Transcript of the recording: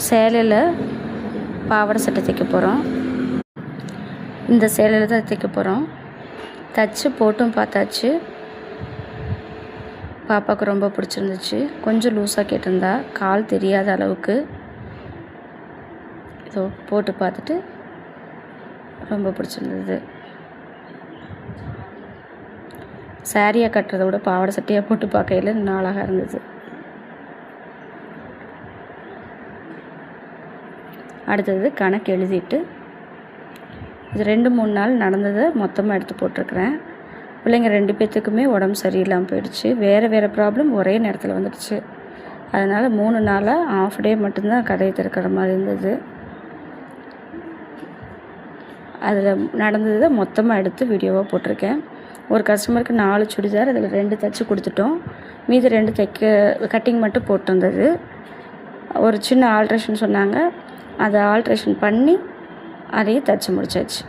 சேலையில் பாவாடை சட்டை தைக்க போகிறோம். இந்த சேலையில் தான் தைக்க போகிறோம். தைச்சி போட்டும் பார்த்தாச்சு. பாப்பாவுக்கு ரொம்ப பிடிச்சிருந்துச்சு. கொஞ்சம் லூஸாக கேட்டிருந்தா, கால் தெரியாத அளவுக்கு. ஸோ போட்டு பார்த்துட்டு ரொம்ப பிடிச்சிருந்தது. சாரியாக கட்டுறதை விட பாவாடை சட்டையாக போட்டு பார்க்கையில் இன்னும் அழகாக இருந்தது. அடுத்தது கணக்கு எழுதிட்டு இது 2-3 நாள் நடந்ததை மொத்தமாக எடுத்து போட்டிருக்கிறேன். பிள்ளைங்க 2 பேர்த்துக்குமே உடம்பு சரியில்லாமல் போயிடுச்சு. வேறு ப்ராப்ளம் ஒரே நேரத்தில் வந்துடுச்சு. அதனால் 3 நாளாக ஆஃப் டே மட்டும்தான் கதையை திறக்கிற மாதிரி இருந்தது. அதில் நடந்ததை மொத்தமாக எடுத்து வீடியோவாக போட்டிருக்கேன். ஒரு கஸ்டமருக்கு 4 சுடிதார், அதில் 2 தைச்சி கொடுத்துட்டோம். மீதி 2 கட்டிங் மட்டும் போட்டிருந்தது. ஒரு சின்ன ஆல்ட்ரேஷன் சொன்னாங்க, அதை ஆல்ட்ரேஷன் பண்ணி அதையும் தைச்சி முடிச்சாச்சு.